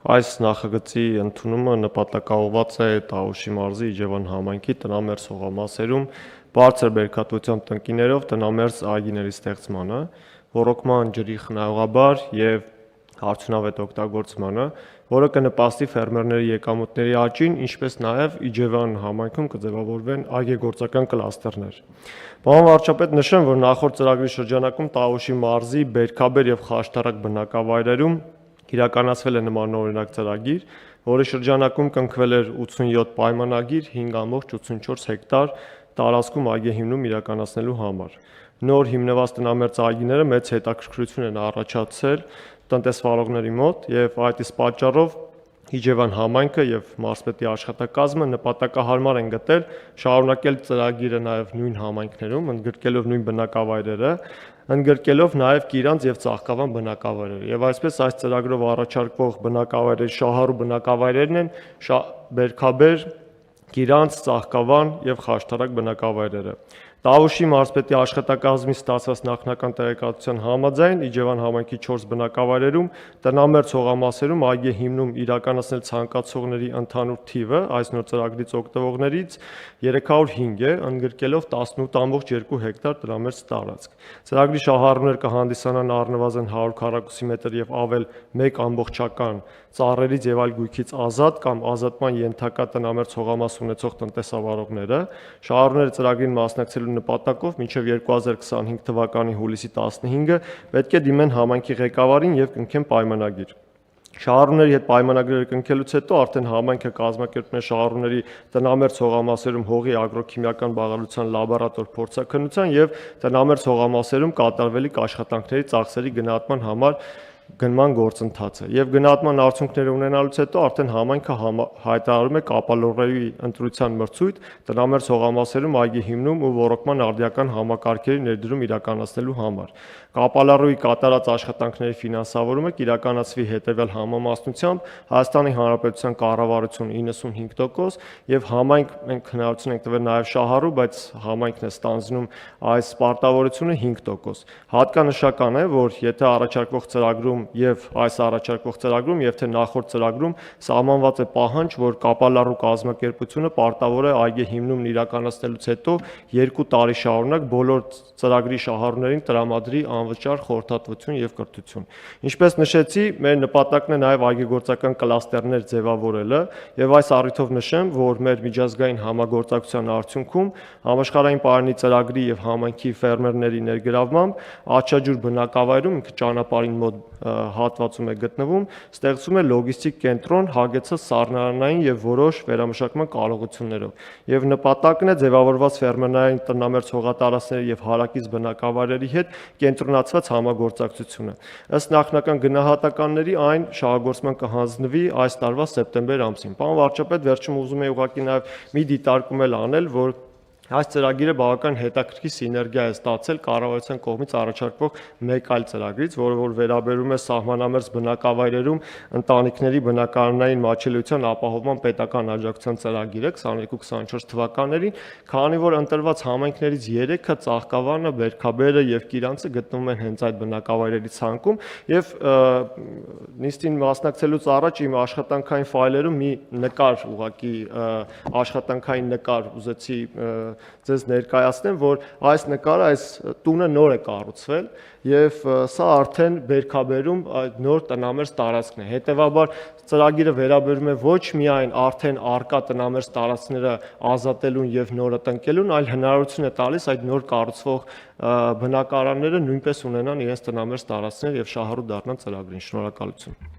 Այս նախագծի ընդունումը նպատակաուղղված է Տավուշի մարզի Իջևան համայնքի տնամերձ հողամասերում բարձր բերքատվությամբ տնկիներով տնամերձ այգիների ստեղծմանը, ոռոգման ջրի խնայողաբար և արդյունավետ օգտագործմանը, որը կնպաստի ֆերմերների եկամուտների աճին, ինչպես նաև Իջևան համայնքում կձևավորվեն այգեգործական կլաստերներ։ Պարոն վարչապետ, նշեմ, որ նախորդ ծրագրի շրջանակում Տավուշի մարզի բերքաբեր և խաշտարակ բնակավայրերում իրականացվել է նմանօրինակ ծրագիր, որի շրջանակում կնքվել էր 87 պայմանագիր 5,84 հեկտար տարածքում այգեհիմնում իրականացնելու համար։ Նոր հիմնված տնամերձ այգիները մեծ հետաքրքրություն են առաջացրել տնտեսվարողների մոտ և այդ իսկ պատճառով Իջևան համայնքը և մարզպետի աշխատակազմը նպատակահարմար են գտել շարունակել ծրագիրը նաև նույն համայնքներում, ընդգրկելով նույն բնակավայրերը, ընդգրկելով նաև Կիրանց և Ծաղկավան բնակավայրերը։ Եվ այսպես այս ծրագրով առաջարկվող բնակավայրերի շահառու բնակավայրերն են Բերքաբեր, Կիրանց, Ծաղկավան և Խաշտարակ բնակավայրերը։ Տավուշի մարզպետի աշխատակազմի ստացված նախնական տեղեկատվության համաձայն Իջևան համայնքի 4 բնակավայրերում տնամերձ հողամասերում այգեհիմնում իրականացնել ցանկացողների ընդհանուր թիվը այս նոր ծրագրից օգտվողներից 305 է, ընդգրկելով 18,2 հեկտար տնամերձ տարածք։ Ծրագրի շահառուներ կհանդիսանան առնվազն 100 քառակուսի մետր և ավել մեկ ամբողջական ծառերից և այլ գույքից ազատ կամ ազատման ենթակա տնամերձ հողամաս ունեցող տնտեսավարողները։ Շահառուները ծրագրին մասնակցելու նպատակով մինչև 2025 թվականի հուլիսի 15-ը պետք է դիմեն համայնքի ղեկավարին և կնքեն պայմանագիր։ Շահառուների հետ պայմանագրերը կնքելուց հետո արդեն համայնքը կազմակերպում է շահառուների տնամերձ հողամասերում հողի ագրոքիմիական բաղադրության լաբորատոր փորձաքննության և տնամերձ հողամասերում կատարվելիք աշխատանքների ծախսերի գնահատման համար գնման գործընթացը։ Եվ գնահատման արդյունքները ունենալուց հետո արդեն համայնքը հայտարարում է կապալառուի ընտրության մրցույթ տնամերձ հողամասերում այգեհիմնում ու ոռոգման արդիական համակարգերի ներդրում իրականացնելու համար։ Կապալառուի կատարած աշխատանքների ֆինանսավորումը կիրականացվի հետևյալ համամասնությամբ՝ Հայաստանի Հանրապետության կառավարություն 95% եւ համայնք, մենք հնարավորություն ենք տվել նաեւ շահառու, բայց համայնքն է ստանձնում այս պարտավորությունը 5%։ Հատկանշական է, որ եթե առաջարկվող ծրագրում եւ այս առաջարկվող ծրագրում եւ թե նախորդ ծրագրում սահմանված է պահանջ, որ կապալառու կազմակերպությունը պարտավոր է այգեհիմնումն իրականացնելուց հետո 2 տարի շարունակ բոլոր ծրագրի շահառուներին տրամադրի անվճար խորհրդատվություն եւ կրթություն։ Ինչպես նշեցի, մեր նպատակն է նաեւ այգեգործական կլաստերներ ձևավորելը եւ այս առիթով նշեմ, որ մեր միջազգային համագործակցության արդյունքում համաշխարհային պարանի ծրագրի եւ համայնքի ֆերմերների ներգրավմամբ Աչաջուր բնակավայրում ինքը ճանապարհին մոտ հատվածում է գտնվում, ստեղծվում է լոգիստիկ կենտրոն հագեցած սառնարանային եւ որոշ վերամշակման կարողություններով։ Եվ նպատակն է ձևավորված ֆերմերային տնամերձ հողատարածքների եւ հարակից բնակավայրերի հետ կենտրոնացված համագործակցությունը։ Ըստ նախնական գնահատականների այն շահագործման կհանձնվի այս տարվա սեպտեմբեր ամսին։ Պարոն վարչապետ, վերջում ուզում եի ուղղակի նաեւ մի դիտարկում անել, որ այս ծրագիրը բավական հետաքրքիր սիներգիա է ստացել կառավարության կողմից առաջարկվող մեկ այլ ծրագրից, որը որ վերաբերում է սահմանամերձ բնակավայրերում ընտանիքների բնակարանային մատչելիության ապահովման պետական աջակցության ծրագիրը 22-24 թվականներին, քանի որ ընտրված համայնքներից 3-ը Ծաղկավանը, Բերքաբերը եւ Կիրանցը գտնվում են հենց այդ բնակավայրերի ցանկում եւ նիստին մասնակցելուց առաջ իմ աշխատանքային ֆայլերում մի նկար ուղղակի աշխատանքային նկար ուզեցի ձեզ ներկայացնեմ, որ այս նկարը, այս տունը նոր է կառուցվել եւ սա արդեն Բերքաբերում նոր տնամերձ տարածքն է։ Հետևաբար ծրագիրը վերաբերում է ոչ միայն արդեն արկա տնամերձ տարածքները ազատելուն եւ նորը տնկելուն, այլ հնարավորություն է տալիս այդ նոր կառուցվող բնակարանները նույնպես ունենան իրենց տնամերձ տարածքներ եւ շահառու դառնան ծրագրին։ Շնորհակալություն։